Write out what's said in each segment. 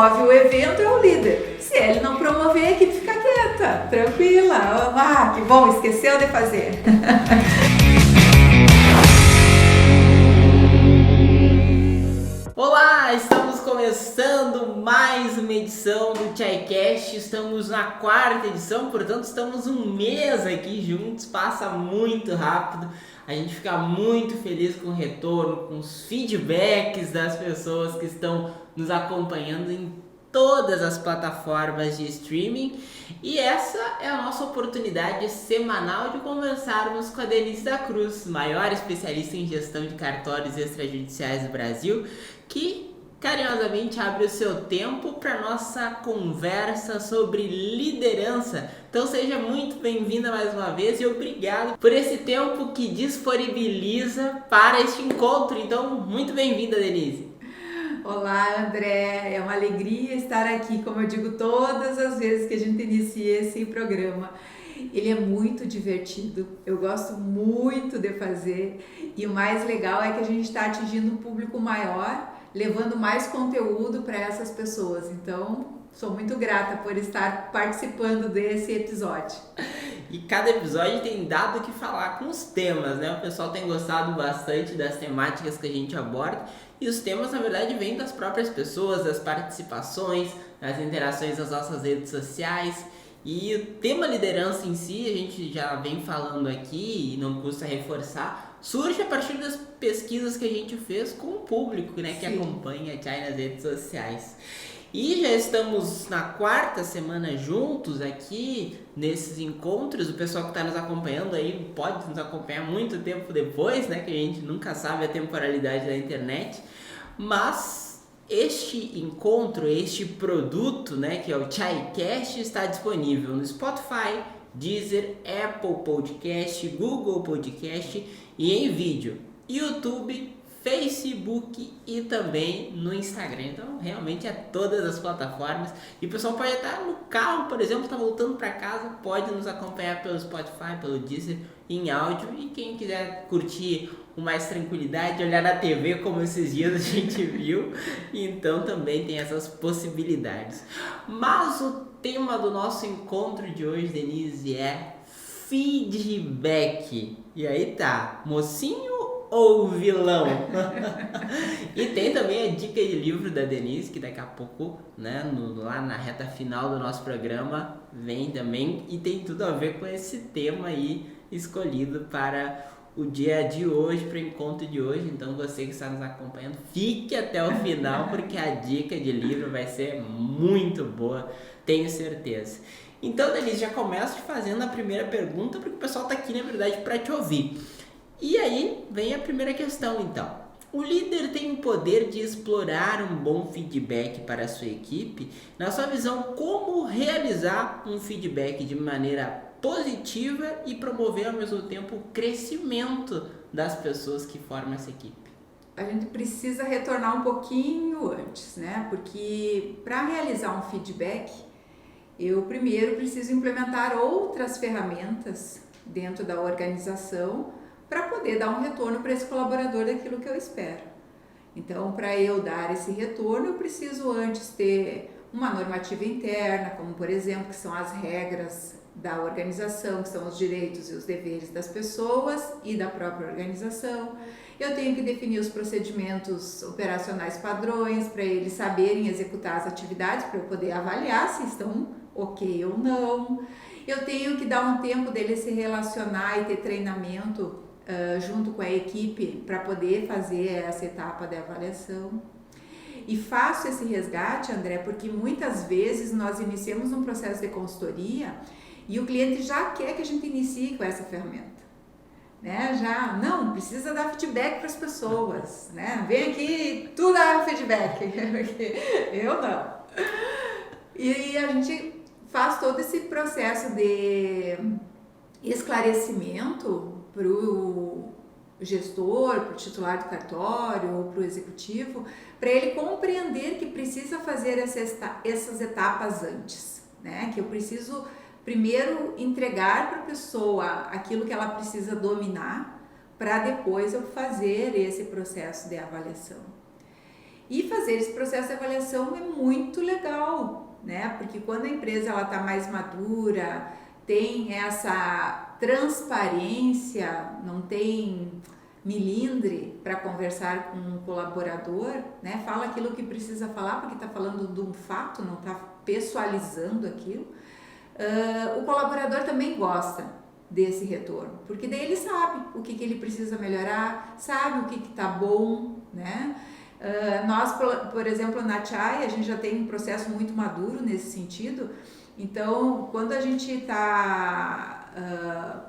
promove o evento é o líder. Se ele não promover, a equipe fica quieta, tranquila. Ah, que bom, esqueceu de fazer. Olá, estamos começando mais uma edição do ChaiCast. Estamos na 4ª edição, portanto estamos um mês aqui juntos, passa muito rápido. A gente fica muito feliz com o retorno, com os feedbacks das pessoas que estão nos acompanhando em todas as plataformas de streaming. E essa é a nossa oportunidade semanal de conversarmos com a Denise da Cruz, maior especialista em gestão de cartórios extrajudiciais do Brasil, que carinhosamente abre o seu tempo para nossa conversa sobre liderança. Então seja muito bem-vinda mais uma vez e obrigado por esse tempo que disponibiliza para este encontro. Então, muito bem-vinda, Denise. Olá, André, é uma alegria estar aqui, como eu digo todas as vezes que a gente inicia esse programa. Ele é muito divertido, eu gosto muito de fazer e o mais legal é que a gente está atingindo um público maior, levando mais conteúdo para essas pessoas. Então, sou muito grata por estar participando desse episódio. E cada episódio tem dado o que falar com os temas, né? O pessoal tem gostado bastante das temáticas que a gente aborda. E os temas, na verdade, vêm das próprias pessoas, das participações, das interações nas nossas redes sociais. E o tema liderança em si, a gente já vem falando aqui, e não custa reforçar, surge a partir das pesquisas que a gente fez com o público, né, que acompanha a Chai nas redes sociais. E já estamos na 4ª semana juntos aqui nesses encontros. O pessoal que está nos acompanhando aí pode nos acompanhar muito tempo depois, né? Que a gente nunca sabe a temporalidade da internet. Mas este encontro, este produto, né? Que é o ChaiCast, está disponível no Spotify, Deezer, Apple Podcast, Google Podcast e em vídeo, YouTube, Facebook e também no Instagram. Então realmente é todas as plataformas. E o pessoal pode estar no carro, por exemplo, está voltando para casa, pode nos acompanhar pelo Spotify, pelo Deezer em áudio. E quem quiser curtir com mais tranquilidade, olhar na TV como esses dias a gente viu, então também tem essas possibilidades. Mas o tema do nosso encontro de hoje, Denise, é feedback. E aí tá, mocinho ou vilão? E tem também a dica de livro da Denise, que daqui a pouco, né, lá na reta final do nosso programa, vem também e tem tudo a ver com esse tema aí escolhido para o dia de hoje, para o encontro de hoje. Então você que está nos acompanhando, fique até o final, porque a dica de livro vai ser muito boa, tenho certeza. Então, Denise, já começo te fazendo a primeira pergunta, porque o pessoal está aqui, na verdade, para te ouvir. E aí vem a primeira questão, então. O líder tem o poder de explorar um bom feedback para a sua equipe? Na sua visão, como realizar um feedback de maneira positiva e promover ao mesmo tempo o crescimento das pessoas que formam essa equipe? A gente precisa retornar um pouquinho antes, né? Porque para realizar um feedback, eu primeiro preciso implementar outras ferramentas dentro da organização para poder dar um retorno para esse colaborador daquilo que eu espero. Então, para eu dar esse retorno, eu preciso antes ter uma normativa interna, como por exemplo, que são as regras da organização, que são os direitos e os deveres das pessoas e da própria organização. Eu tenho que definir os procedimentos operacionais padrões para eles saberem executar as atividades, para eu poder avaliar se estão ok ou não. Eu tenho que dar um tempo deles se relacionar e ter treinamento junto com a equipe para poder fazer essa etapa de avaliação. E faço esse resgate, André, porque muitas vezes nós iniciamos um processo de consultoria e o cliente já quer que a gente inicie com essa ferramenta, né? Já, não, precisa dar feedback para as pessoas, né? Vem aqui, tu dá feedback, eu não. E a gente faz todo esse processo de esclarecimento para o gestor, para o titular do cartório ou para o executivo, para ele compreender que precisa fazer essas etapas antes, né? Que eu preciso primeiro entregar para a pessoa aquilo que ela precisa dominar, para depois eu fazer esse processo de avaliação. E fazer esse processo de avaliação é muito legal, né? Porque quando a empresa ela está mais madura, tem essa transparência, não tem milindre para conversar com um colaborador, né? Fala aquilo que precisa falar porque está falando de um fato, não está pessoalizando aquilo. O colaborador também gosta desse retorno, porque daí ele sabe o que ele precisa melhorar, sabe o que está bom, né? Nós, por exemplo, na Chai, a gente já tem um processo muito maduro nesse sentido. Então, quando a gente está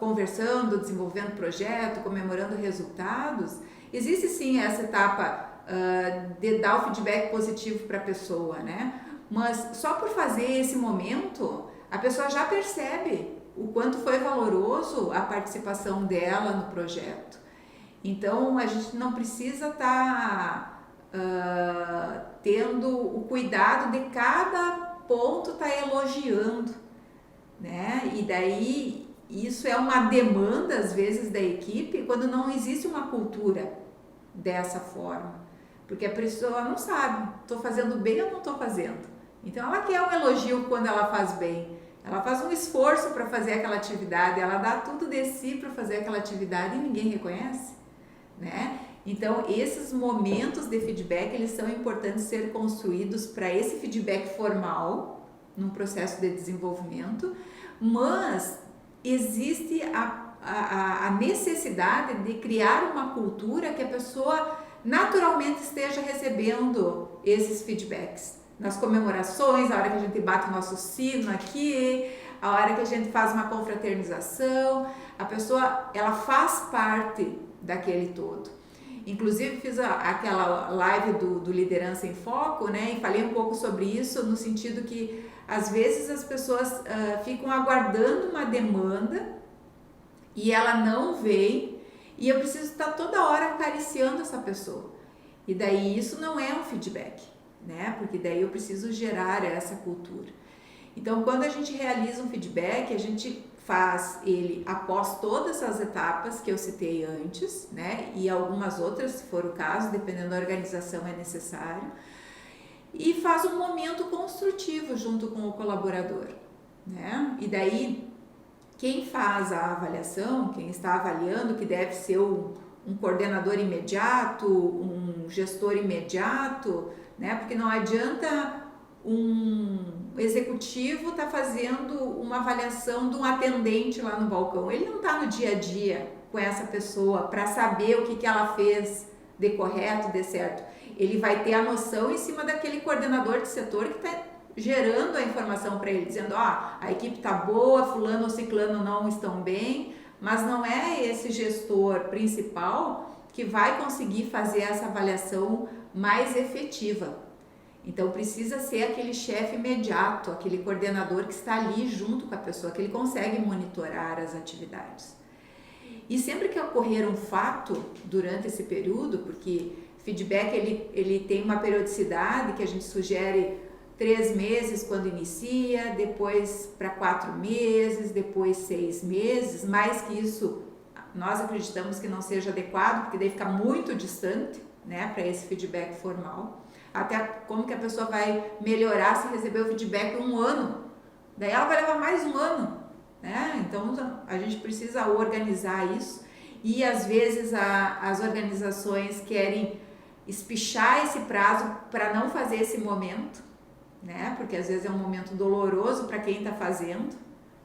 conversando, desenvolvendo projeto, comemorando resultados, existe sim essa etapa de dar o feedback positivo para a pessoa, né? Mas só por fazer esse momento, a pessoa já percebe o quanto foi valoroso a participação dela no projeto. Então, a gente não precisa estar tendo o cuidado de cada ponto estar elogiando, né? E daí isso é uma demanda às vezes da equipe quando não existe uma cultura dessa forma, porque a pessoa não sabe, estou fazendo bem ou não estou fazendo. Então ela quer um elogio quando ela faz bem, ela faz um esforço para fazer aquela atividade, ela dá tudo de si para fazer aquela atividade e ninguém reconhece, né? Então, esses momentos de feedback, eles são importantes ser construídos para esse feedback formal, num processo de desenvolvimento, mas existe a necessidade de criar uma cultura que a pessoa naturalmente esteja recebendo esses feedbacks. Nas comemorações, a hora que a gente bate o nosso sino aqui, a hora que a gente faz uma confraternização, a pessoa, ela faz parte daquele todo. Inclusive fiz aquela live do Liderança em Foco, né, e falei um pouco sobre isso no sentido que às vezes as pessoas ficam aguardando uma demanda e ela não vem e eu preciso estar toda hora acariciando essa pessoa. E daí isso não é um feedback, né, porque daí eu preciso gerar essa cultura. Então, quando a gente realiza um feedback, a gente faz ele após todas as etapas que eu citei antes, né? E algumas outras, se for o caso, dependendo da organização, é necessário. E faz um momento construtivo junto com o colaborador, né? E daí, quem faz a avaliação, quem está avaliando, que deve ser um coordenador imediato, um gestor imediato, né? Porque não adianta um executivo está fazendo uma avaliação de um atendente lá no balcão. Ele não está no dia a dia com essa pessoa para saber o que ela fez de correto, de certo. Ele vai ter a noção em cima daquele coordenador de setor que está gerando a informação para ele, dizendo, a equipe está boa, fulano ou ciclano não estão bem, mas não é esse gestor principal que vai conseguir fazer essa avaliação mais efetiva. Então precisa ser aquele chefe imediato, aquele coordenador que está ali junto com a pessoa, que ele consegue monitorar as atividades. E sempre que ocorrer um fato durante esse período, porque feedback ele tem uma periodicidade que a gente sugere 3 meses quando inicia, depois para 4 meses, depois 6 meses, mais que isso nós acreditamos que não seja adequado, porque daí fica muito distante, né, para esse feedback formal. Até como que a pessoa vai melhorar se receber o feedback em 1 ano. Daí ela vai levar mais 1 ano, né? Então a gente precisa organizar isso e às vezes as organizações querem espichar esse prazo para não fazer esse momento, né? Porque às vezes é um momento doloroso para quem está fazendo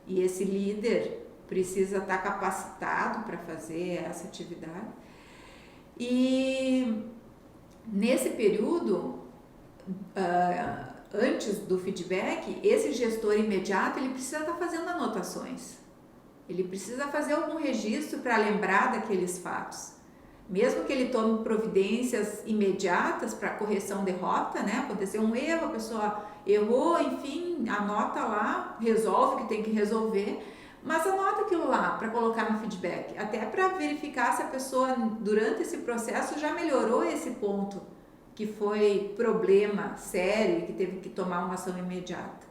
e esse líder precisa estar capacitado para fazer essa atividade. E nesse período, antes do feedback, esse gestor imediato ele precisa estar fazendo anotações. Ele precisa fazer algum registro para lembrar daqueles fatos. Mesmo que ele tome providências imediatas para correção de rota, né? Aconteceu um erro, a pessoa errou, enfim, anota lá, resolve o que tem que resolver, mas anota aquilo lá para colocar no feedback, até para verificar se a pessoa durante esse processo já melhorou esse ponto que foi problema sério e que teve que tomar uma ação imediata,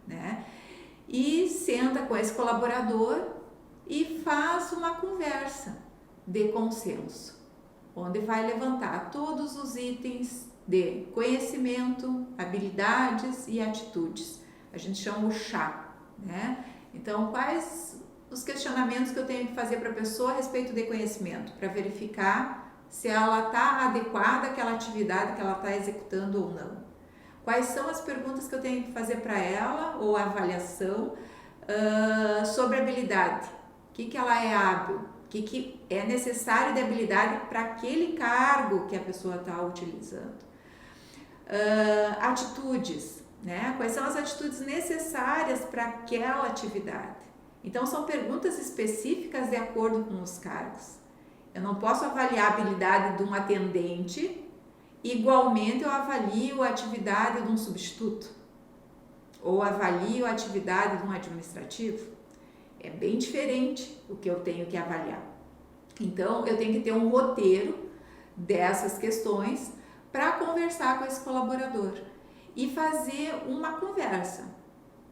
né? E senta com esse colaborador e faz uma conversa de consenso, onde vai levantar todos os itens, de conhecimento, habilidades e atitudes. A gente chama o chá, né? Então, quais os questionamentos que eu tenho que fazer para a pessoa a respeito de conhecimento, para verificar se ela está adequada àquela atividade que ela está executando ou não. Quais são as perguntas que eu tenho que fazer para ela, ou a avaliação, sobre habilidade. O que ela é hábil, o que é necessário de habilidade para aquele cargo que a pessoa está utilizando. Atitudes, né? Quais são as atitudes necessárias para aquela atividade. Então, são perguntas específicas de acordo com os cargos. Eu não posso avaliar a habilidade de um atendente, igualmente eu avalio a atividade de um substituto, ou avalio a atividade de um administrativo. É bem diferente o que eu tenho que avaliar. Então, eu tenho que ter um roteiro dessas questões para conversar com esse colaborador e fazer uma conversa,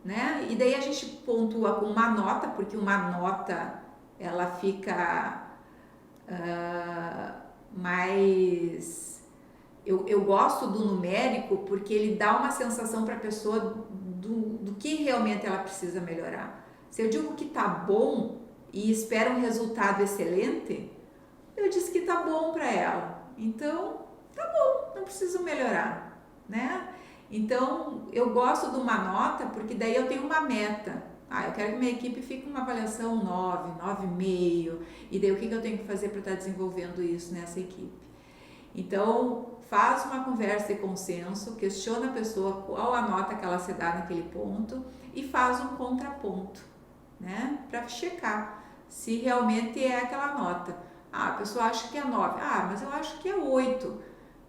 né? E daí a gente pontua com uma nota, porque uma nota ela fica mais... Eu gosto do numérico porque ele dá uma sensação para a pessoa do que realmente ela precisa melhorar. Se eu digo que tá bom e espero um resultado excelente, eu disse que tá bom para ela. Então, tá bom, não preciso melhorar, né? Então, eu gosto de uma nota porque daí eu tenho uma meta. Eu quero que minha equipe fique com uma avaliação 9, 9,5. E daí o que eu tenho que fazer para estar desenvolvendo isso nessa equipe? Então, faz uma conversa de consenso, questiona a pessoa qual a nota que ela se dá naquele ponto e faz um contraponto, né? Para checar se realmente é aquela nota. A pessoa acha que é 9. Mas eu acho que é 8,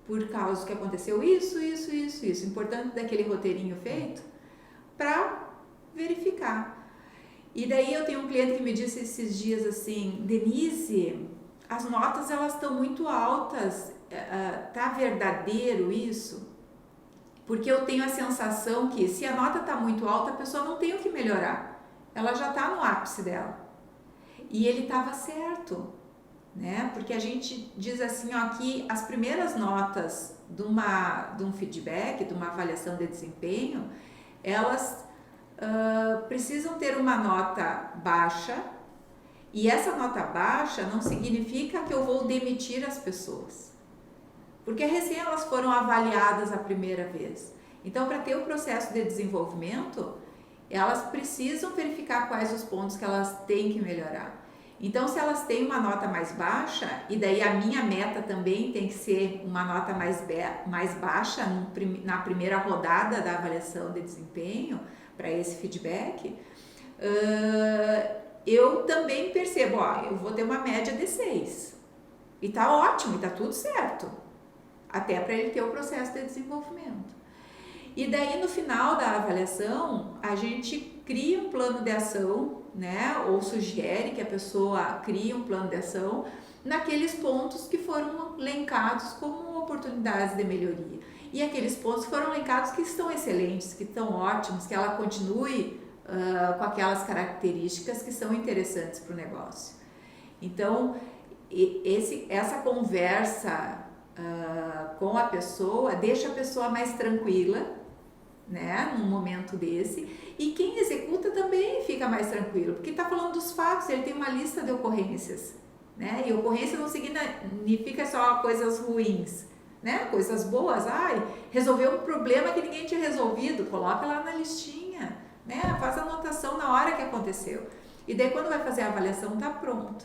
por causa que aconteceu isso. Importante daquele roteirinho feito para verificar. E daí eu tenho um cliente que me disse esses dias assim: Denise, as notas elas estão muito altas, tá verdadeiro isso? Porque eu tenho a sensação que se a nota está muito alta, a pessoa não tem o que melhorar, ela já está no ápice dela. E ele estava certo, né? Porque a gente diz assim, que as primeiras notas de um feedback, de uma avaliação de desempenho, elas precisam ter uma nota baixa, e essa nota baixa não significa que eu vou demitir as pessoas, porque recém elas foram avaliadas a primeira vez. Então, para ter o processo de desenvolvimento, elas precisam verificar quais os pontos que elas têm que melhorar. Então, se elas têm uma nota mais baixa, e daí a minha meta também tem que ser uma nota mais baixa na primeira rodada da avaliação de desempenho, para esse feedback, eu também percebo, eu vou ter uma média de 6. E tá ótimo, e tá tudo certo. Até para ele ter o processo de desenvolvimento. E daí, no final da avaliação, a gente cria um plano de ação, né? Ou sugere que a pessoa crie um plano de ação naqueles pontos que foram elencados como oportunidades de melhoria. E aqueles pontos foram elencados que estão excelentes, que estão ótimos, que ela continue com aquelas características que são interessantes para o negócio. Então, essa conversa com a pessoa deixa a pessoa mais tranquila, né, num momento desse, e quem executa também fica mais tranquilo, porque está falando dos fatos, ele tem uma lista de ocorrências, né, e ocorrência não significa só coisas ruins, né, coisas boas. Resolveu um problema que ninguém tinha resolvido, coloca lá na listinha, né, faz a anotação na hora que aconteceu, e daí quando vai fazer a avaliação tá pronto.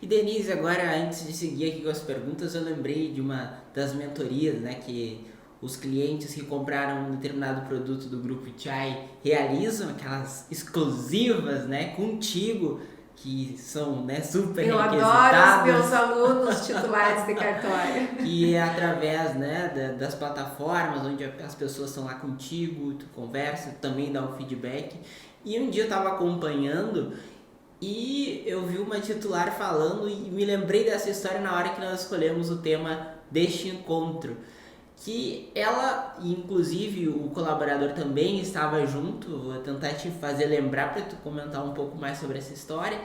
E Denise, agora antes de seguir aqui com as perguntas, eu lembrei de uma das mentorias, né, que os clientes que compraram um determinado produto do Grupo Chai realizam, aquelas exclusivas, né, contigo, que são, né, super requisitadas. Eu adoro os meus alunos titulares de cartório. Que é através, né, das plataformas onde as pessoas estão lá contigo, tu conversa, tu também dá um feedback. E um dia eu estava acompanhando e eu vi uma titular falando e me lembrei dessa história na hora que nós escolhemos o tema deste encontro. Que ela, inclusive o colaborador também estava junto, vou tentar te fazer lembrar para tu comentar um pouco mais sobre essa história,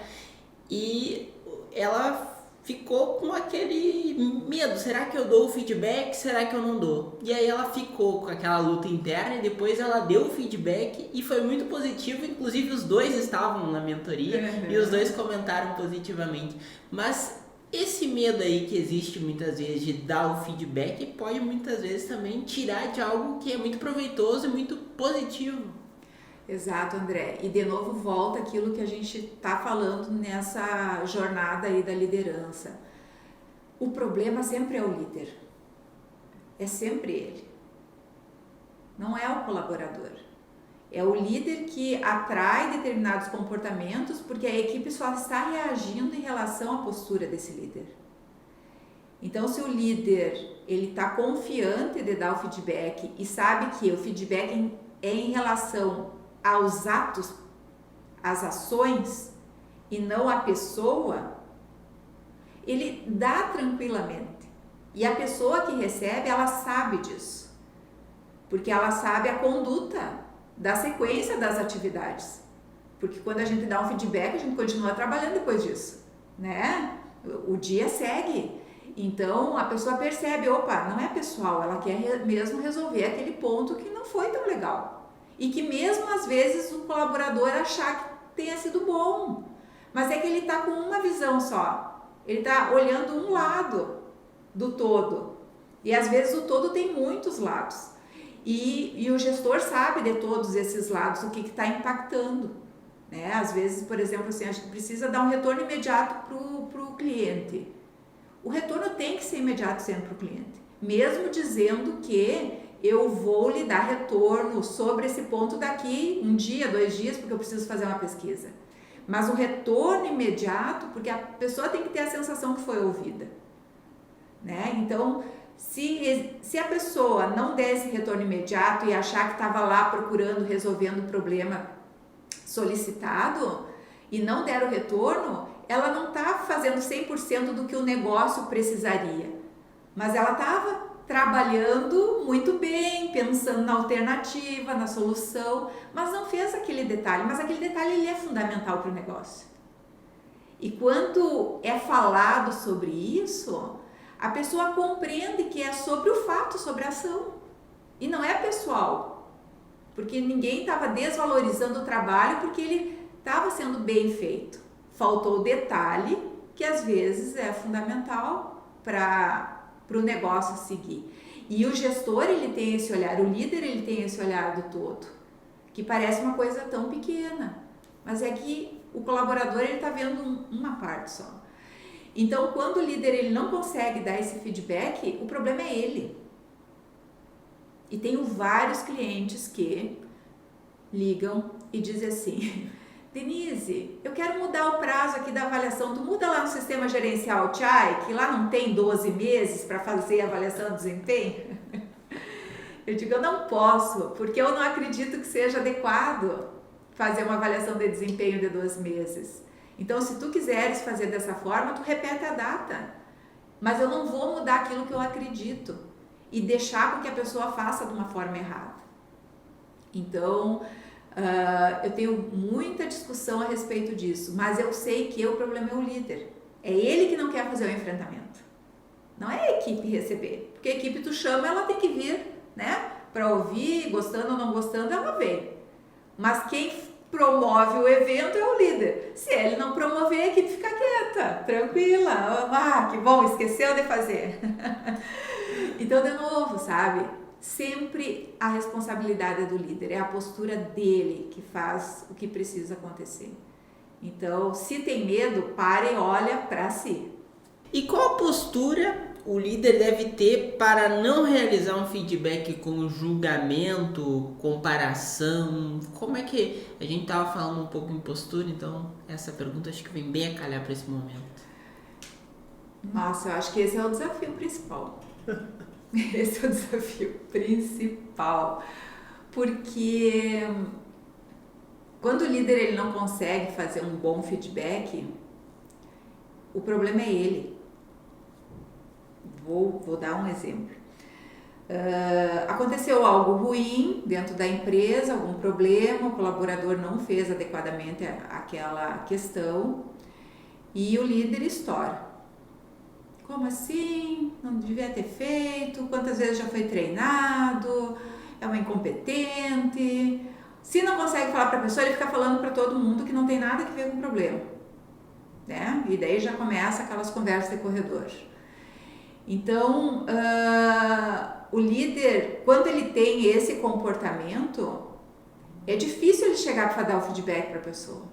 e ela ficou com aquele medo, será que eu dou o feedback, será que eu não dou? E aí ela ficou com aquela luta interna e depois ela deu o feedback e foi muito positivo, inclusive os dois estavam na mentoria e os dois comentaram positivamente. Mas esse medo aí que existe muitas vezes de dar o feedback pode muitas vezes também tirar de algo que é muito proveitoso e muito positivo. Exato, André. E de novo volta aquilo que a gente está falando nessa jornada aí da liderança. O problema sempre é o líder. É sempre ele. Não é o colaborador. É o líder que atrai determinados comportamentos porque a equipe só está reagindo em relação à postura desse líder. Então, se o líder ele está confiante de dar o feedback e sabe que o feedback é em relação aos atos, às ações e não à pessoa, ele dá tranquilamente. E a pessoa que recebe, ela sabe disso. Porque ela sabe a conduta da sequência das atividades. Porque quando a gente dá um feedback, a gente continua trabalhando depois disso, né? O dia segue. Então, a pessoa percebe, opa, não é pessoal, ela quer mesmo resolver aquele ponto que não foi tão legal. E que mesmo às vezes o colaborador achar que tenha sido bom, mas é que ele está com uma visão só, ele está olhando um lado do todo, e às vezes o todo tem muitos lados, e o gestor sabe de todos esses lados, o que está impactando, né? Às vezes, por exemplo, assim, a gente precisa dar um retorno imediato para o cliente, o retorno tem que ser imediato sempre para o cliente, mesmo dizendo que eu vou lhe dar retorno sobre esse ponto daqui 1 dia, 2 dias, porque eu preciso fazer uma pesquisa. Mas o retorno imediato, porque a pessoa tem que ter a sensação que foi ouvida, né? Então, se a pessoa não der esse retorno imediato e achar que estava lá procurando, resolvendo o problema solicitado e não der o retorno, ela não está fazendo 100% do que o negócio precisaria, mas ela estava trabalhando muito bem, pensando na alternativa, na solução, mas não fez aquele detalhe, mas aquele detalhe ele é fundamental para o negócio. E quando é falado sobre isso, a pessoa compreende que é sobre o fato, sobre a ação, e não é pessoal, porque ninguém estava desvalorizando o trabalho porque ele estava sendo bem feito. Faltou o detalhe que às vezes é fundamental para o negócio seguir. E o gestor ele tem esse olhar, o líder ele tem esse olhar do todo, que parece uma coisa tão pequena, mas é que o colaborador ele está vendo uma parte só. Então, quando o líder ele não consegue dar esse feedback, o problema é ele. E tenho vários clientes que ligam e dizem assim: Denise, eu quero mudar o prazo aqui da avaliação, tu muda lá no sistema gerencial TIAI, que lá não tem 12 meses para fazer a avaliação de desempenho? Eu digo, eu não posso, porque eu não acredito que seja adequado fazer uma avaliação de desempenho de 12 meses. Então, se tu quiseres fazer dessa forma, tu repete a data, mas eu não vou mudar aquilo que eu acredito e deixar com que a pessoa faça de uma forma errada. Então, eu tenho muita discussão a respeito disso, mas eu sei que o problema é o líder. É ele que não quer fazer o enfrentamento. Não é a equipe receber. Porque a equipe tu chama, ela tem que vir, né? Para ouvir, gostando ou não gostando, ela vem. Mas quem promove o evento é o líder. Se ele não promover, a equipe fica quieta, tranquila. Ah, que bom, esqueceu de fazer. Então, de novo, sabe? Sempre a responsabilidade é do líder, é a postura dele que faz o que precisa acontecer. Então, se tem medo, pare e olha para si. E qual a postura o líder deve ter para não realizar um feedback com julgamento, comparação? Como é que a gente estava falando um pouco em postura, então essa pergunta acho que vem bem a calhar para esse momento. Nossa, eu acho que esse é o desafio principal. Esse é o desafio principal, porque quando o líder ele não consegue fazer um bom feedback, o problema é ele. Vou dar um exemplo. Aconteceu algo ruim dentro da empresa, algum problema, o colaborador não fez adequadamente aquela questão e o líder estoura. como assim? Não devia ter feito, quantas vezes já foi treinado, é uma incompetente. Se não consegue falar para a pessoa, ele fica falando para todo mundo que não tem nada a ver com o problema, né? E daí já começa aquelas conversas de corredor. Então, o líder, quando ele tem esse comportamento, é difícil ele chegar para dar o feedback para a pessoa,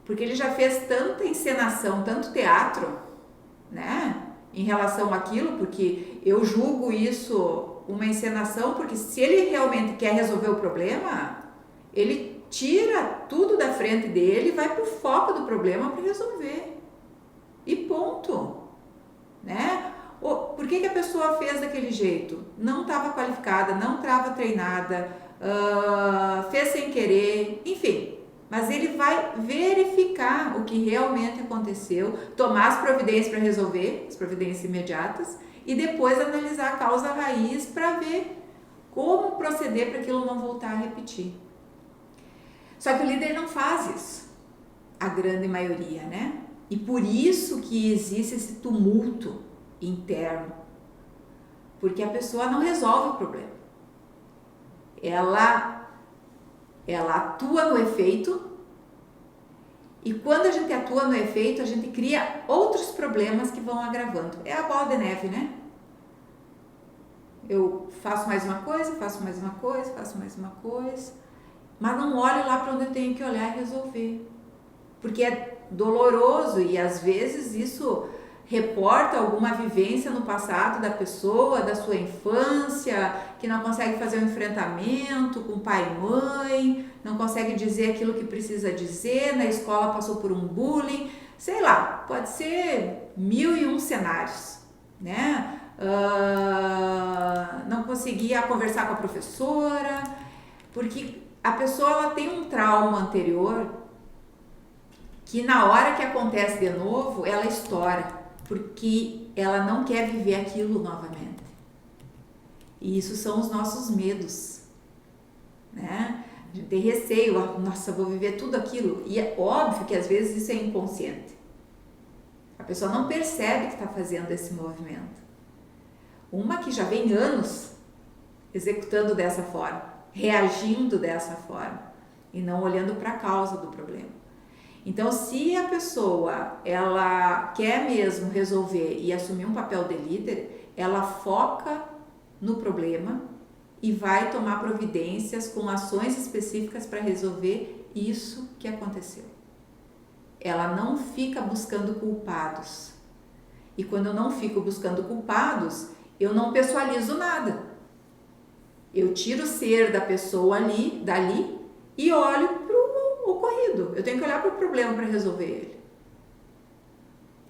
porque ele já fez tanta encenação, tanto teatro, né, em relação àquilo, porque eu julgo isso uma encenação, porque se ele realmente quer resolver o problema, ele tira tudo da frente dele e vai pro foco do problema para resolver. E ponto. Né? Por que a pessoa fez daquele jeito? Não estava qualificada, não estava treinada, fez sem querer, enfim. Mas ele vai verificar o que realmente aconteceu, tomar as providências para resolver, as providências imediatas, e depois analisar a causa raiz para ver como proceder para aquilo não voltar a repetir. Só que o líder não faz isso, a grande maioria, né? E por isso que existe esse tumulto interno, porque a pessoa não resolve o problema. Ela atua no efeito, e quando a gente atua no efeito, a gente cria outros problemas que vão agravando. É a bola de neve, né? Eu faço mais uma coisa, faço mais uma coisa, faço mais uma coisa, mas não olho lá para onde eu tenho que olhar e resolver. Porque é doloroso e às vezes isso reporta alguma vivência no passado da pessoa, da sua infância, que não consegue fazer um enfrentamento com pai e mãe, não consegue dizer aquilo que precisa dizer, na escola passou por um bullying, sei lá, pode ser 1001 cenários, né? Não conseguia conversar com a professora, porque a pessoa ela tem um trauma anterior que na hora que acontece de novo, ela estoura, porque ela não quer viver aquilo novamente. E isso são os nossos medos, né? De ter receio, nossa, vou viver tudo aquilo. E é óbvio que às vezes isso é inconsciente. A pessoa não percebe que está fazendo esse movimento. Uma que já vem anos executando dessa forma, reagindo dessa forma, e não olhando para a causa do problema. Então, se a pessoa ela quer mesmo resolver e assumir um papel de líder, ela foca no problema e vai tomar providências com ações específicas para resolver isso que aconteceu. Ela não fica buscando culpados. E quando eu não fico buscando culpados, eu não pessoalizo nada. Eu tiro o ser da pessoa dali e olho para o ocorrido. Eu tenho que olhar para o problema para resolver ele.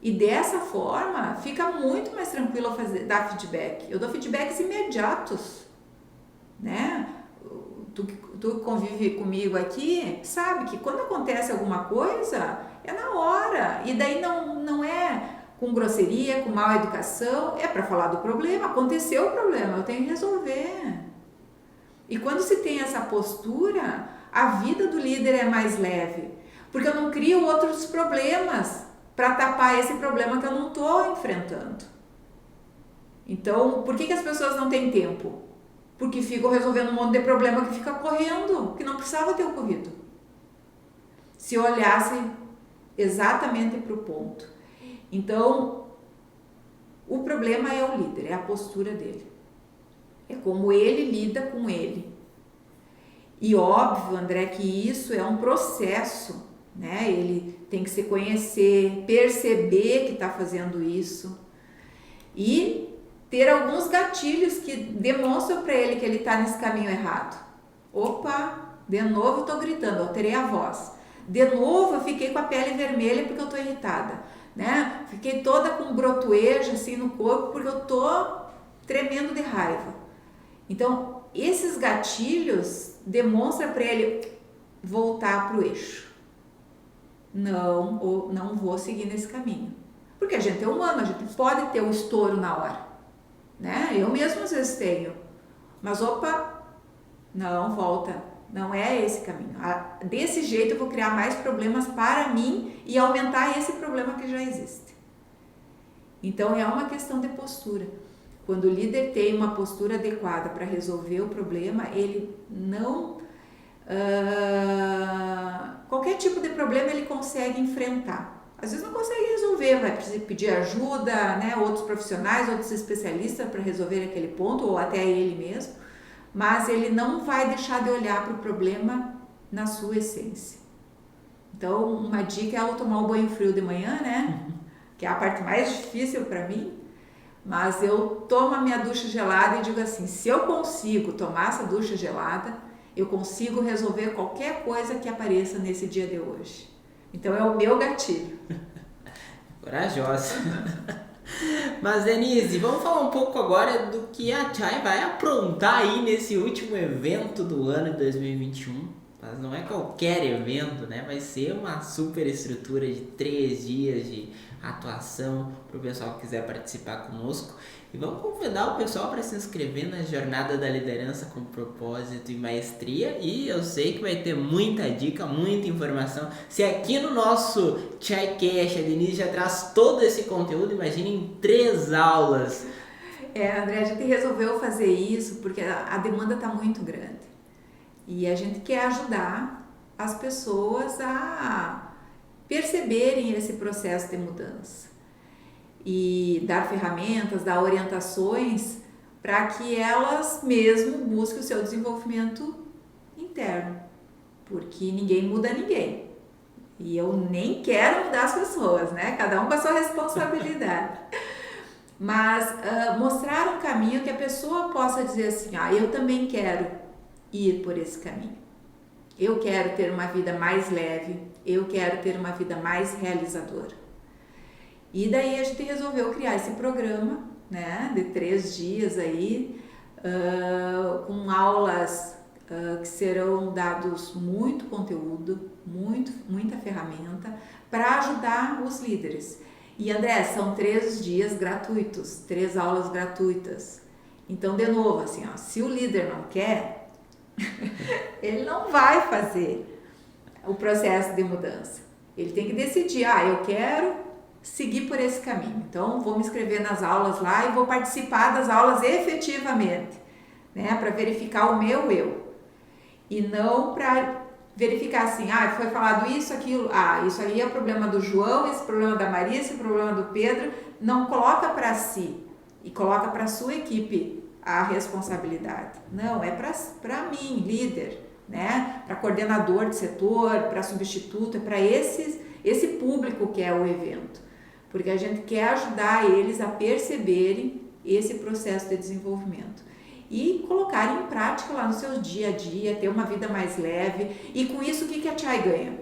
E dessa forma, fica muito mais tranquilo dar feedback. Eu dou feedbacks imediatos, né? Tu convive comigo aqui, sabe que quando acontece alguma coisa, é na hora. E daí não é com grosseria, com mal educação, é para falar do problema. Aconteceu o problema, eu tenho que resolver. E quando se tem essa postura, a vida do líder é mais leve, porque eu não crio outros problemas para tapar esse problema que eu não estou enfrentando. Então, por que as pessoas não têm tempo? Porque ficam resolvendo um monte de problema que fica correndo, que não precisava ter ocorrido. Se olhassem exatamente para o ponto. Então, o problema é o líder, é a postura dele. É como ele lida com ele. E óbvio, André, que isso é um processo, né? Ele tem que se conhecer, perceber que está fazendo isso e ter alguns gatilhos que demonstram para ele que ele está nesse caminho errado. Opa, de novo eu estou gritando, alterei a voz. De novo eu fiquei com a pele vermelha porque eu estou irritada, né? Fiquei toda com um brotoejo assim no corpo porque eu estou tremendo de raiva. Então, esses gatilhos demonstram para ele voltar para o eixo. Não vou seguir nesse caminho. Porque a gente é humano, a gente pode ter um estouro na hora, né? Eu mesmo às vezes tenho. Mas opa, não, volta. Não é esse caminho. Desse jeito eu vou criar mais problemas para mim e aumentar esse problema que já existe. Então é uma questão de postura. Quando o líder tem uma postura adequada para resolver o problema, ele não... qualquer tipo de problema ele consegue enfrentar. Às vezes não consegue resolver, vai pedir ajuda, né, outros profissionais, outros especialistas para resolver aquele ponto, ou até ele mesmo, mas ele não vai deixar de olhar para o problema na sua essência. Então, uma dica é ao tomar o banho frio de manhã, né, que é a parte mais difícil para mim, mas eu tomo a minha ducha gelada e digo assim, se eu consigo tomar essa ducha gelada, eu consigo resolver qualquer coisa que apareça nesse dia de hoje. Então é o meu gatilho. Corajosa. Mas Denise, vamos falar um pouco agora do que a Chai vai aprontar aí nesse último evento do ano de 2021. Mas não é qualquer evento, né? Vai ser uma super estrutura de 3 dias de atuação para o pessoal que quiser participar conosco. E vamos convidar o pessoal para se inscrever na Jornada da Liderança com Propósito e Maestria. E eu sei que vai ter muita dica, muita informação. Se aqui no nosso Chaicast a Denise já traz todo esse conteúdo, imagine em 3 aulas. André, a gente resolveu fazer isso porque a demanda está muito grande. E a gente quer ajudar as pessoas a perceberem esse processo de mudança e dar ferramentas, dar orientações para que elas mesmo busquem o seu desenvolvimento interno, porque ninguém muda ninguém. E eu nem quero mudar as pessoas, né? Cada um com a sua responsabilidade. Mas mostrar um caminho que a pessoa possa dizer assim, eu também quero ir por esse caminho. Eu quero ter uma vida mais leve, eu quero ter uma vida mais realizadora. E daí a gente resolveu criar esse programa, né, de 3 dias aí, com aulas que serão dados muito conteúdo, muita ferramenta para ajudar os líderes. E André, são 3 dias gratuitos, 3 aulas gratuitas. Então, de novo, assim, se o líder não quer, ele não vai fazer o processo de mudança. Ele tem que decidir, eu quero seguir por esse caminho. Então, vou me inscrever nas aulas lá e vou participar das aulas efetivamente, né, para verificar o meu eu. E não para verificar assim, foi falado isso, aquilo, isso aí é o problema do João, esse problema da Maria, esse problema do Pedro. Não coloca para si e coloca para a sua equipe a responsabilidade. Não, é para mim, líder, né, para coordenador de setor, para substituto, é para esse público que é o evento. Porque a gente quer ajudar eles a perceberem esse processo de desenvolvimento e colocar em prática lá no seu dia a dia, ter uma vida mais leve. E com isso, o que a Chai ganha?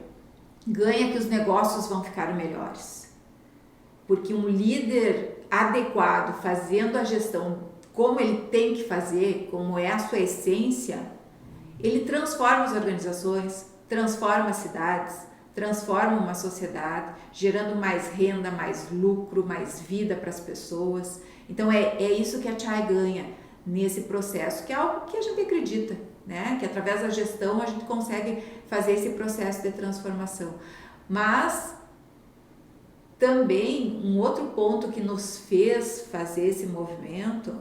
Ganha que os negócios vão ficar melhores. Porque um líder adequado, fazendo a gestão como ele tem que fazer, como é a sua essência, ele transforma as organizações, transforma as cidades, transforma uma sociedade, gerando mais renda, mais lucro, mais vida para as pessoas. Então é isso que a Chai ganha nesse processo, que é algo que a gente acredita, né? Que através da gestão a gente consegue fazer esse processo de transformação. Mas também um outro ponto que nos fez fazer esse movimento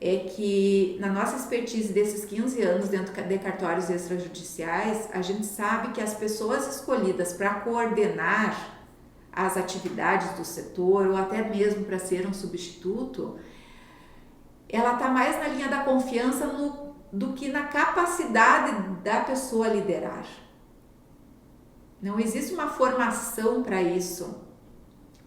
é que na nossa expertise desses 15 anos dentro de cartórios extrajudiciais, a gente sabe que as pessoas escolhidas para coordenar as atividades do setor ou até mesmo para ser um substituto, ela está mais na linha da confiança do que na capacidade da pessoa liderar. Não existe uma formação para isso,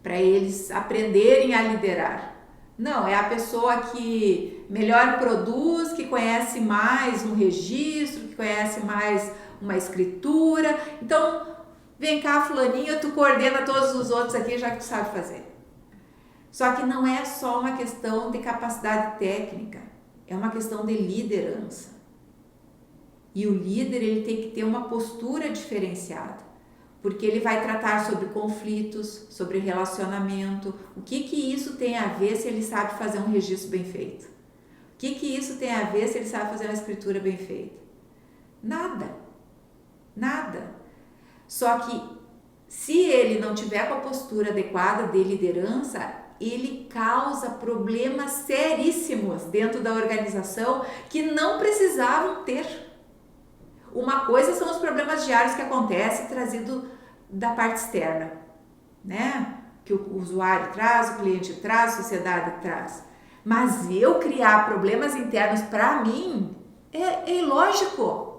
para eles aprenderem a liderar. Não, é a pessoa que melhor produz, que conhece mais um registro, que conhece mais uma escritura. Então, vem cá, fulaninho, tu coordena todos os outros aqui, já que tu sabe fazer. Só que não é só uma questão de capacidade técnica, é uma questão de liderança. E o líder, ele tem que ter uma postura diferenciada, porque ele vai tratar sobre conflitos, sobre relacionamento. O que isso tem a ver se ele sabe fazer um registro bem feito? O que isso tem a ver se ele sabe fazer uma escritura bem feita? Nada. Nada. Só que se ele não tiver com a postura adequada de liderança, ele causa problemas seríssimos dentro da organização que não precisavam ter. Uma coisa são os problemas diários que acontecem trazido da parte externa, né? Que o usuário traz, o cliente traz, a sociedade traz. Mas eu criar problemas internos para mim é ilógico.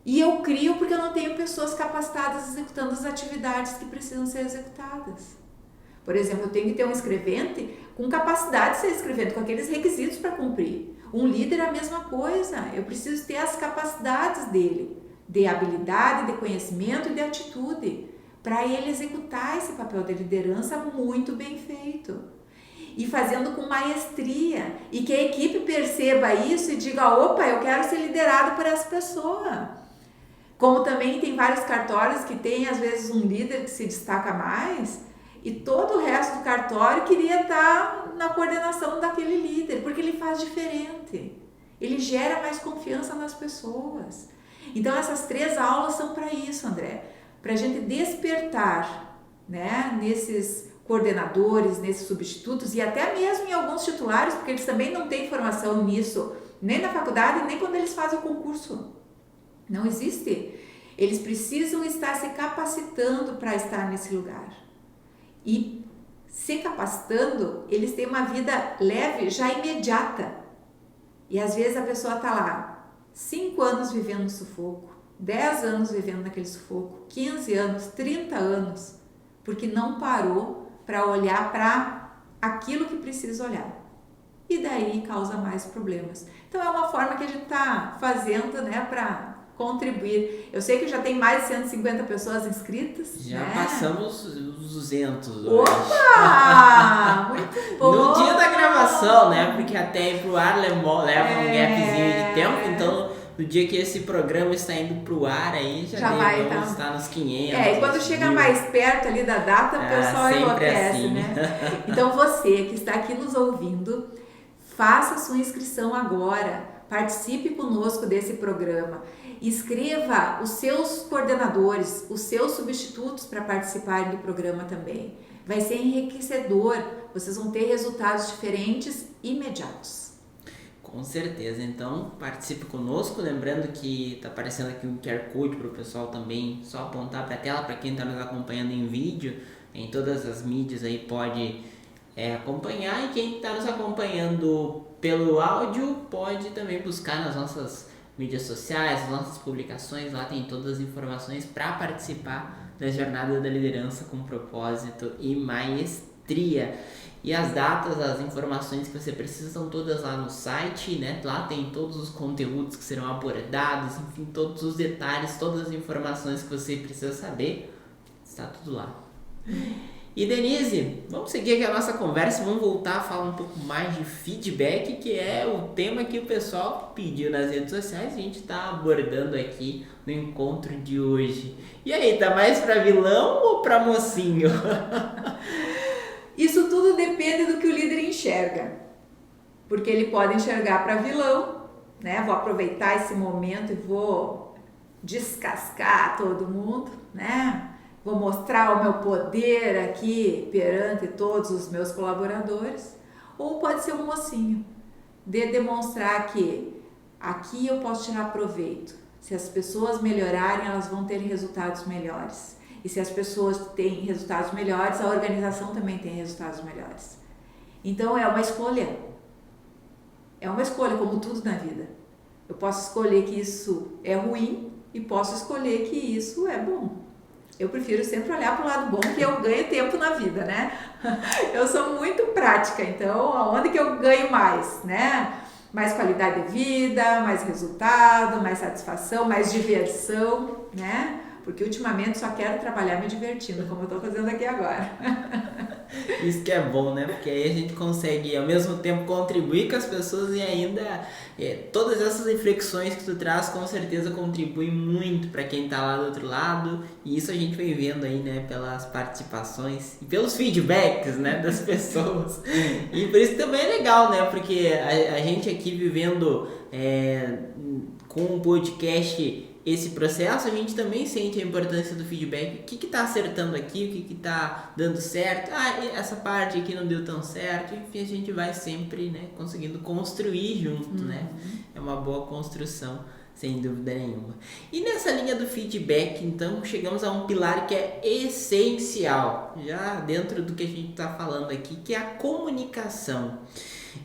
E eu crio porque eu não tenho pessoas capacitadas executando as atividades que precisam ser executadas. Por exemplo, eu tenho que ter um escrevente com capacidade de ser escrevente, com aqueles requisitos para cumprir. Um líder é a mesma coisa, eu preciso ter as capacidades dele, de habilidade, de conhecimento e de atitude, para ele executar esse papel de liderança muito bem feito. E fazendo com maestria, e que a equipe perceba isso e diga, opa, eu quero ser liderado por essa pessoa. Como também tem vários cartórios que tem às vezes um líder que se destaca mais, e todo o resto do cartório queria estar na coordenação daquele líder, porque ele faz diferente, ele gera mais confiança nas pessoas. Então essas 3 aulas são para isso, André, para a gente despertar, né, nesses coordenadores, nesses substitutos e até mesmo em alguns titulares, porque eles também não têm formação nisso, nem na faculdade, nem quando eles fazem o concurso. Não existe. Eles precisam estar se capacitando para estar nesse lugar. E se capacitando, eles têm uma vida leve, já imediata. E às vezes a pessoa está lá, 5 anos vivendo no sufoco, 10 anos vivendo naquele sufoco, 15 anos, 30 anos, porque não parou para olhar para aquilo que precisa olhar. E daí causa mais problemas. Então é uma forma que a gente está fazendo, né, para contribuir. Eu sei que já tem mais de 150 pessoas inscritas. Já, né? Passamos os 200 hoje. Opa! Muito bom! No dia da gravação, né? Porque até ir pro ar leva um gapzinho de tempo, então no dia que esse programa está indo pro ar aí, já vai estar nos 500. E quando chega mais perto ali da data, o pessoal enlouquece, assim, né? Então você que está aqui nos ouvindo, faça sua inscrição agora, participe conosco desse programa. Escreva os seus coordenadores, os seus substitutos para participarem do programa também. Vai ser enriquecedor, vocês vão ter resultados diferentes imediatos. Com certeza, então participe conosco, lembrando que está aparecendo aqui um QR Code para o pessoal também, só apontar para a tela, para quem está nos acompanhando em vídeo, em todas as mídias aí pode acompanhar, e quem está nos acompanhando pelo áudio pode também buscar nas nossas mídias sociais, as nossas publicações, lá tem todas as informações para participar da Jornada da Liderança com Propósito e Maestria. E as datas, as informações que você precisa estão todas lá no site, né? Lá tem todos os conteúdos que serão abordados, enfim, todos os detalhes, todas as informações que você precisa saber, está tudo lá. E Denise, vamos seguir aqui a nossa conversa, vamos voltar a falar um pouco mais de feedback, que é o tema que o pessoal pediu nas redes sociais e a gente está abordando aqui no encontro de hoje. E aí, tá mais para vilão ou para mocinho? Isso tudo depende do que o líder enxerga, porque ele pode enxergar para vilão, né? Vou aproveitar esse momento e vou descascar todo mundo, né? Vou mostrar o meu poder aqui perante todos os meus colaboradores. Ou pode ser um mocinho, de demonstrar que aqui eu posso tirar proveito. Se as pessoas melhorarem, elas vão ter resultados melhores. E se as pessoas têm resultados melhores, a organização também tem resultados melhores. Então é uma escolha. É uma escolha, como tudo na vida. Eu posso escolher que isso é ruim e posso escolher que isso é bom. Eu prefiro sempre olhar para o lado bom, que eu ganho tempo na vida, né? Eu sou muito prática, então aonde que eu ganho mais, né? Mais qualidade de vida, mais resultado, mais satisfação, mais diversão, né? Porque ultimamente só quero trabalhar me divertindo, como eu estou fazendo aqui agora. Isso que é bom, né? Porque aí a gente consegue ao mesmo tempo contribuir com as pessoas e ainda Todas essas reflexões que tu traz com certeza contribuem muito para quem está lá do outro lado, e isso a gente vem vendo aí, né, pelas participações e pelos feedbacks, né, das pessoas. E por isso também é legal, né, porque a gente aqui vivendo com o podcast esse processo, a gente também sente a importância do feedback. O que está acertando aqui, o que está dando certo, essa parte aqui não deu tão certo. Enfim, a gente vai sempre, né, conseguindo construir junto, né? É uma boa construção, sem dúvida nenhuma. E nessa linha do feedback, então, chegamos a um pilar que é essencial, já dentro do que a gente está falando aqui, que é a comunicação.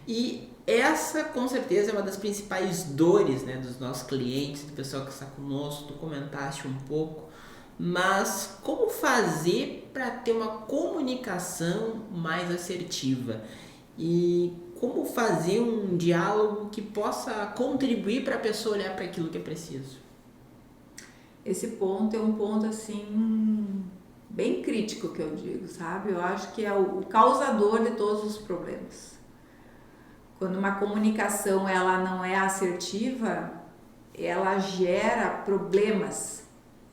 E essa, com certeza, é uma das principais dores, né, dos nossos clientes, do pessoal que está conosco. Tu comentaste um pouco, mas como fazer para ter uma comunicação mais assertiva? E como fazer um diálogo que possa contribuir para a pessoa olhar para aquilo que é preciso? Esse ponto é um ponto, assim, bem crítico que eu digo, sabe? Eu acho que é o causador de todos os problemas. Quando uma comunicação ela não é assertiva, ela gera problemas,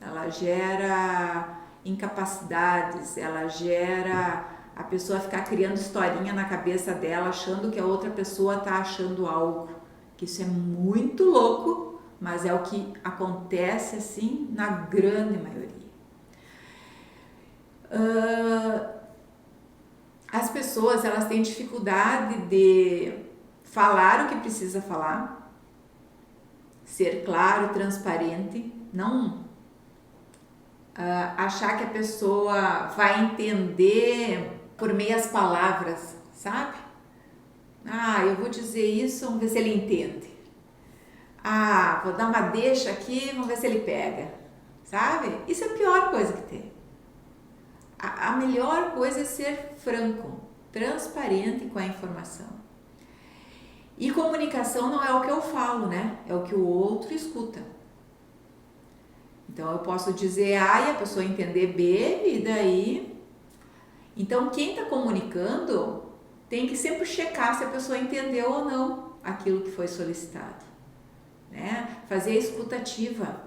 ela gera incapacidades, ela gera a pessoa ficar criando historinha na cabeça dela, achando que a outra pessoa está achando algo. Que isso é muito louco, mas é o que acontece assim na grande maioria. As pessoas elas têm dificuldade de falar o que precisa falar, ser claro, transparente, não achar que a pessoa vai entender por meias palavras, sabe? Eu vou dizer isso, vamos ver se ele entende. Vou dar uma deixa aqui, vamos ver se ele pega, sabe? Isso é a pior coisa que tem. A melhor coisa é ser franco, transparente com a informação. E comunicação não é o que eu falo, né? É o que o outro escuta. Então eu posso dizer A e a pessoa entender B e daí... Então quem está comunicando tem que sempre checar se a pessoa entendeu ou não aquilo que foi solicitado, né? Fazer a escutativa.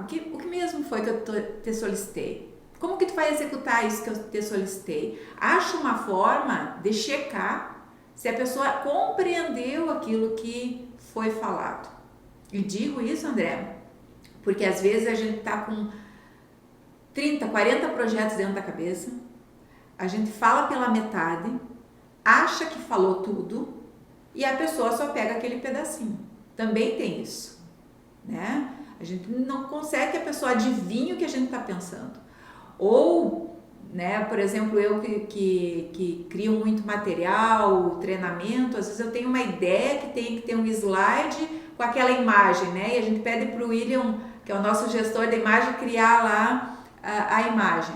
O que mesmo foi que eu te solicitei? Como que tu vai executar isso que eu te solicitei? Acha uma forma de checar se a pessoa compreendeu aquilo que foi falado. E digo isso, André, porque às vezes a gente está com 30, 40 projetos dentro da cabeça, a gente fala pela metade, acha que falou tudo e a pessoa só pega aquele pedacinho. Também tem isso, né? A gente não consegue que a pessoa adivinhe o que a gente está pensando. Ou, né, por exemplo, eu que crio muito material, treinamento, às vezes eu tenho uma ideia que tem que ter um slide com aquela imagem, né? E a gente pede para o William, que é o nosso gestor da imagem, criar lá a imagem.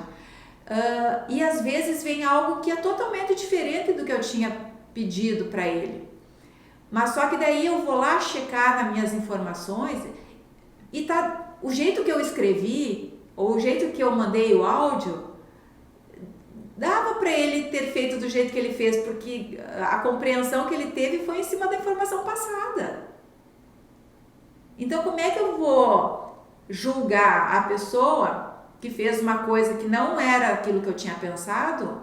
E às vezes vem algo que é totalmente diferente do que eu tinha pedido para ele. Mas só que daí eu vou lá checar nas minhas informações e tá o jeito que eu escrevi ou o jeito que eu mandei o áudio dava para ele ter feito do jeito que ele fez, porque a compreensão que ele teve foi em cima da informação passada. Então como é que eu vou julgar a pessoa que fez uma coisa que não era aquilo que eu tinha pensado,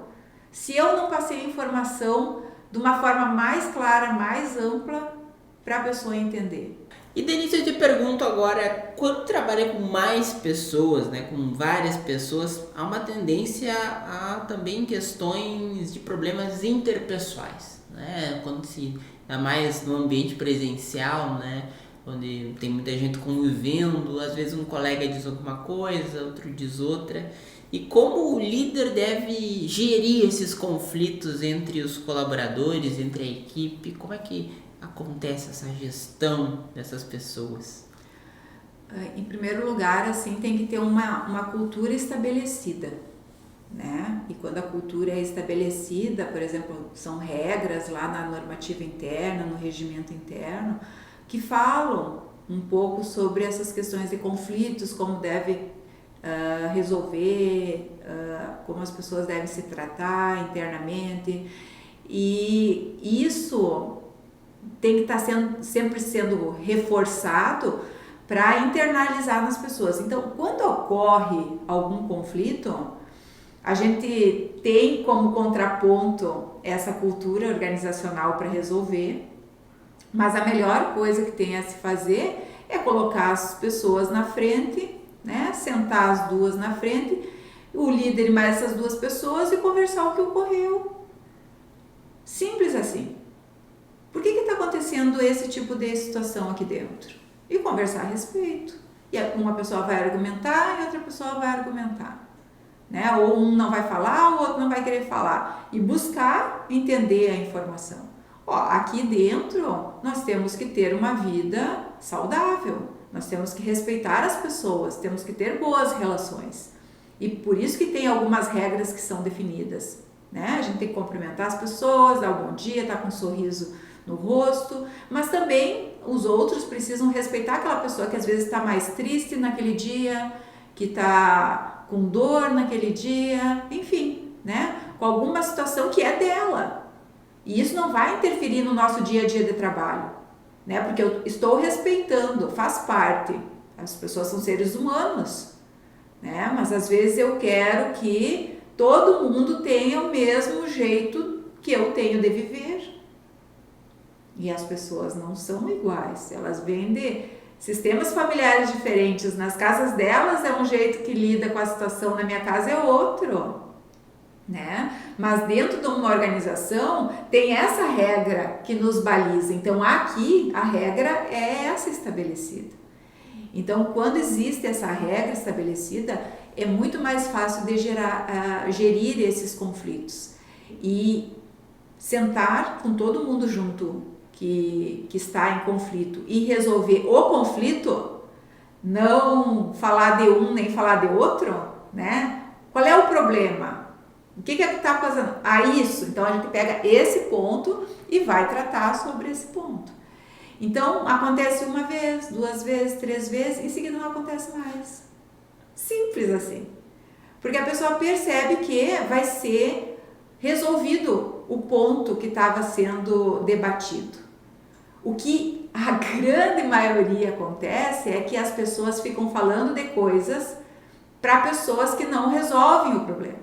se eu não passei a informação de uma forma mais clara, mais ampla, para a pessoa entender? E Denise, eu te pergunto agora, quando trabalha com mais pessoas, né, com várias pessoas, há uma tendência a também questões de problemas interpessoais, né, quando se é mais no ambiente presencial, né, onde tem muita gente convivendo, às vezes um colega diz alguma coisa, outro diz outra, e como o líder deve gerir esses conflitos entre os colaboradores, entre a equipe, como é que acontece essa gestão dessas pessoas? Em primeiro lugar, assim, tem que ter uma cultura estabelecida, né? E quando a cultura é estabelecida, por exemplo, são regras lá na normativa interna, no regimento interno, que falam um pouco sobre essas questões de conflitos, como deve resolver, como as pessoas devem se tratar internamente. E isso tem que estar sempre sendo reforçado para internalizar nas pessoas. Então, quando ocorre algum conflito, a gente tem como contraponto essa cultura organizacional para resolver, mas a melhor coisa que tem a se fazer é colocar as pessoas na frente, né? Sentar as duas na frente, o líder e mais essas duas pessoas, e conversar o que ocorreu. Simples assim. Por que está acontecendo esse tipo de situação aqui dentro? E conversar a respeito. E uma pessoa vai argumentar e outra pessoa vai argumentar. Né? Ou um não vai falar, o outro não vai querer falar. E buscar entender a informação. Ó, aqui dentro nós temos que ter uma vida saudável. Nós temos que respeitar as pessoas, temos que ter boas relações. E por isso que tem algumas regras que são definidas. Né? A gente tem que cumprimentar as pessoas, dar um bom dia, estar com um sorriso no rosto, mas também os outros precisam respeitar aquela pessoa que às vezes está mais triste naquele dia, que está com dor naquele dia, enfim, né? Com alguma situação que é dela. E isso não vai interferir no nosso dia a dia de trabalho, né? Porque eu estou respeitando, faz parte. As pessoas são seres humanos, né? Mas às vezes eu quero que todo mundo tenha o mesmo jeito que eu tenho de viver. E as pessoas não são iguais, elas vêm de sistemas familiares diferentes. Nas casas delas é um jeito que lida com a situação, na minha casa é outro, né? Mas dentro de uma organização tem essa regra que nos baliza. Então aqui a regra é essa estabelecida. Então quando existe essa regra estabelecida, é muito mais fácil de gerir esses conflitos. E sentar com todo mundo junto que está em conflito e resolver o conflito, não falar de um nem falar de outro, né? Qual é o problema? O que está fazendo? Isso. Então a gente pega esse ponto e vai tratar sobre esse ponto. Então acontece uma vez, 2 vezes, 3 vezes, em seguida não acontece mais. Simples assim. Porque a pessoa percebe que vai ser resolvido o ponto que estava sendo debatido. O que a grande maioria acontece é que as pessoas ficam falando de coisas para pessoas que não resolvem o problema.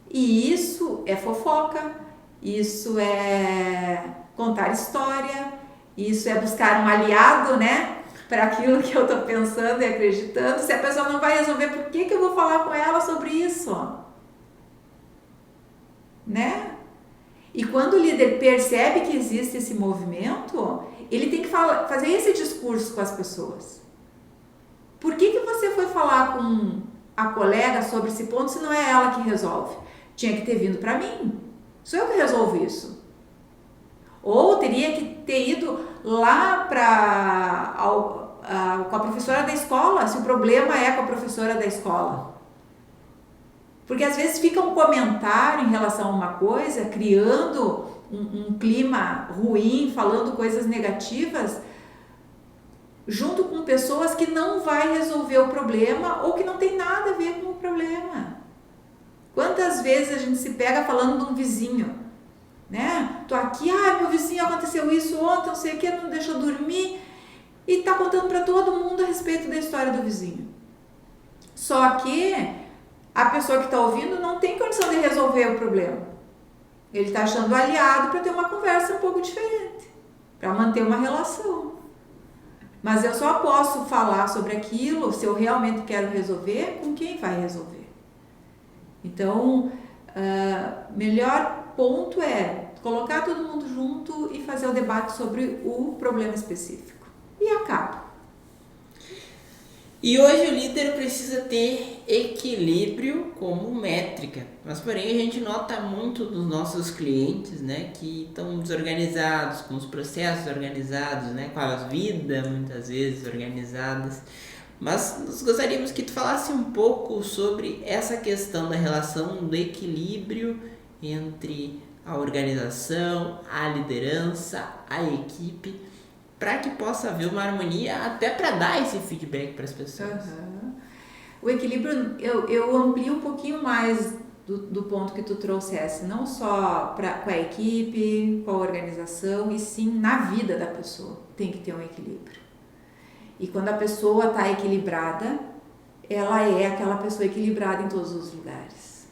E isso é fofoca, isso é contar história, isso é buscar um aliado, né? Para aquilo que eu estou pensando e acreditando. Se a pessoa não vai resolver, por que eu vou falar com ela sobre isso? Né? E quando o líder percebe que existe esse movimento, ele tem que fazer esse discurso com as pessoas. Por que você foi falar com a colega sobre esse ponto se não é ela que resolve? Tinha que ter vindo para mim. Sou eu que resolvo isso. Ou teria que ter ido lá com a professora da escola, se o problema é com a professora da escola. Porque às vezes fica um comentário em relação a uma coisa, criando um clima ruim, falando coisas negativas, junto com pessoas que não vai resolver o problema ou que não tem nada a ver com o problema. Quantas vezes a gente se pega falando de um vizinho, né? Tô aqui, meu vizinho aconteceu isso ontem, não sei o que, não deixou dormir, e tá contando para todo mundo a respeito da história do vizinho. Só que a pessoa que está ouvindo não tem condição de resolver o problema. Ele está achando aliado para ter uma conversa um pouco diferente, para manter uma relação. Mas eu só posso falar sobre aquilo se eu realmente quero resolver com quem vai resolver. Então, melhor ponto é colocar todo mundo junto e fazer o debate sobre o problema específico. E acaba. E hoje o líder precisa ter equilíbrio como métrica, mas porém a gente nota muito dos nossos clientes, né, que estão desorganizados, com os processos organizados, né, com a vida muitas vezes organizadas. Mas nós gostaríamos que tu falasse um pouco sobre essa questão da relação do equilíbrio entre a organização, a liderança, a equipe, para que possa haver uma harmonia, até para dar esse feedback para as pessoas. Uhum. O equilíbrio, eu amplio um pouquinho mais do ponto que tu trouxesse, não só com a equipe, com a organização, e sim na vida da pessoa. Tem que ter um equilíbrio. E quando a pessoa está equilibrada, ela é aquela pessoa equilibrada em todos os lugares.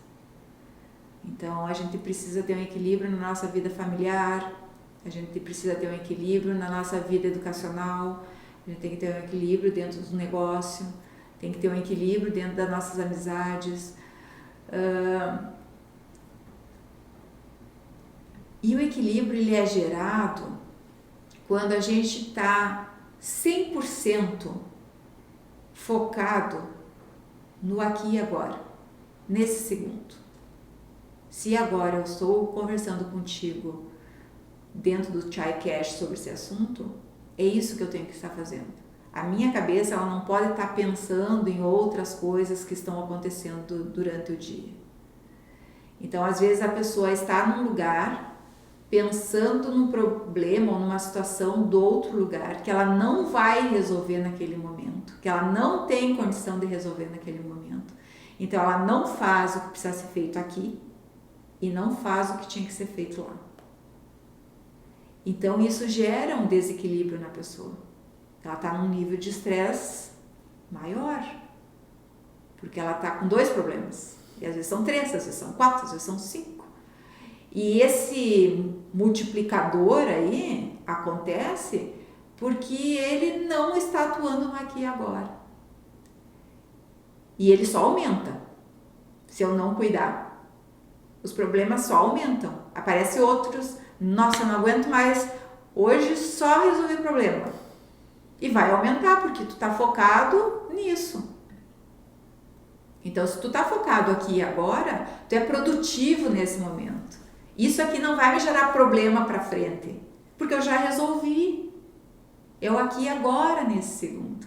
Então a gente precisa ter um equilíbrio na nossa vida familiar, a gente precisa ter um equilíbrio na nossa vida educacional, a gente tem que ter um equilíbrio dentro do negócio, tem que ter um equilíbrio dentro das nossas amizades. E o equilíbrio ele é gerado quando a gente está 100% focado no aqui e agora, nesse segundo. Se agora eu estou conversando contigo dentro do ChaiCast sobre esse assunto, é isso que eu tenho que estar fazendo. A minha cabeça ela não pode estar pensando em outras coisas que estão acontecendo durante o dia. Então, às vezes a pessoa está num lugar pensando num problema ou numa situação do outro lugar que ela não vai resolver naquele momento, que ela não tem condição de resolver naquele momento. Então, ela não faz o que precisa ser feito aqui e não faz o que tinha que ser feito lá. Então, isso gera um desequilíbrio na pessoa. Ela está num nível de estresse maior, porque ela está com 2 problemas. E às vezes são 3, às vezes são 4, às vezes são 5. E esse multiplicador aí acontece porque ele não está atuando no aqui e agora. E ele só aumenta se eu não cuidar. Os problemas só aumentam. Aparecem outros. Nossa, eu não aguento mais. Hoje só resolver problema. E vai aumentar porque tu tá focado nisso. Então, se tu tá focado aqui e agora, tu é produtivo nesse momento. Isso aqui não vai me gerar problema para frente, porque eu já resolvi. Eu aqui e agora nesse segundo.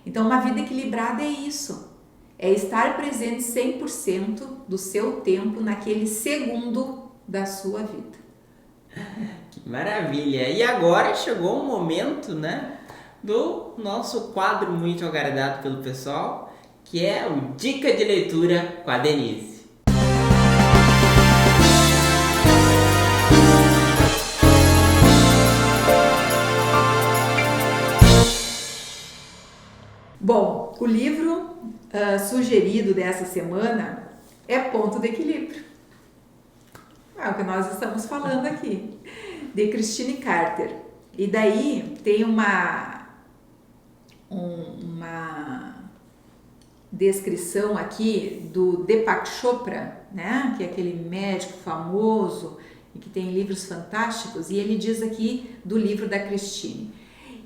Então, uma vida equilibrada é isso. É estar presente 100% do seu tempo naquele segundo da sua vida. Que maravilha! E agora chegou o momento, né, do nosso quadro muito aguardado pelo pessoal, que é o Dica de Leitura com a Denise. Bom, o livro sugerido dessa semana é Ponto de Equilíbrio. É o que nós estamos falando aqui, de Christine Carter. E daí tem uma descrição aqui do Deepak Chopra, né? Que é aquele médico famoso e que tem livros fantásticos, e ele diz aqui do livro da Christine: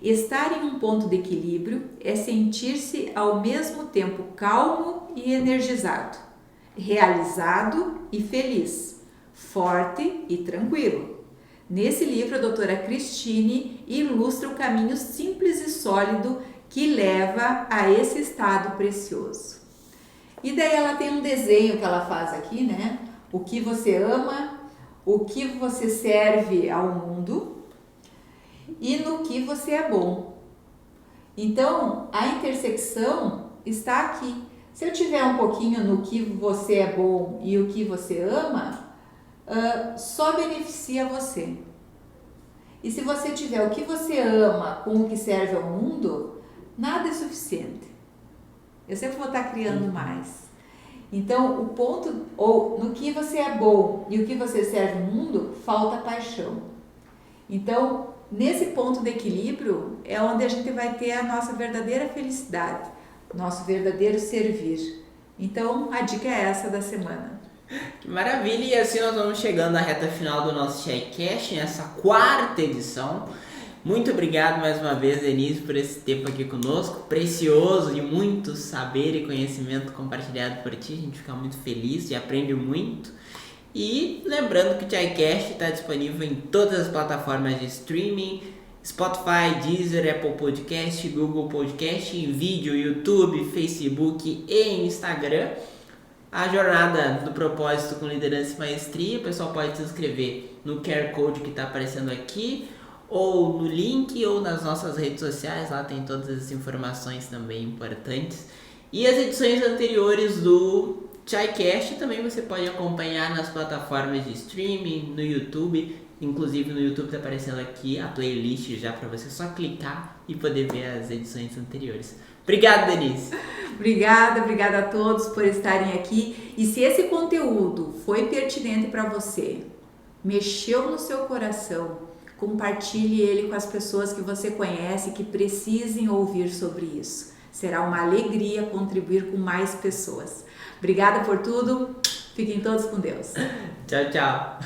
estar em um ponto de equilíbrio é sentir-se ao mesmo tempo calmo e energizado, realizado e feliz, forte e tranquilo. Nesse livro, a doutora Christine ilustra o caminho simples e sólido que leva a esse estado precioso. E daí ela tem um desenho que ela faz aqui, né? O que você ama, o que você serve ao mundo e no que você é bom. Então, a intersecção está aqui. Se eu tiver um pouquinho no que você é bom e o que você ama, só beneficia você. E se você tiver o que você ama com o que serve ao mundo, nada é suficiente. Eu sempre vou estar criando mais. Então, o ponto, ou no que você é bom e o que você serve ao mundo, falta paixão. Então, nesse ponto de equilíbrio é onde a gente vai ter a nossa verdadeira felicidade, nosso verdadeiro servir. Então, a dica é essa da semana. Que maravilha! E assim nós vamos chegando à reta final do nosso ChaiCast, nessa 4ª edição. Muito obrigado mais uma vez, Denise, por esse tempo aqui conosco, precioso, de muito saber e conhecimento compartilhado por ti. A gente fica muito feliz e aprende muito. E lembrando que o ChaiCast está disponível em todas as plataformas de streaming: Spotify, Deezer, Apple Podcast, Google Podcast, em vídeo, YouTube, Facebook e Instagram. A jornada do propósito com liderança e maestria, o pessoal pode se inscrever no QR Code que está aparecendo aqui, ou no link, ou nas nossas redes sociais. Lá tem todas as informações também importantes. E as edições anteriores do Chaicast também você pode acompanhar nas plataformas de streaming, no YouTube. Inclusive no YouTube tá aparecendo aqui a playlist já para você só clicar e poder ver as edições anteriores. Obrigado, Denise. Obrigada a todos por estarem aqui. E se esse conteúdo foi pertinente para você, mexeu no seu coração, compartilhe ele com as pessoas que você conhece que precisem ouvir sobre isso. Será uma alegria contribuir com mais pessoas. Obrigada por tudo. Fiquem todos com Deus. Tchau, tchau.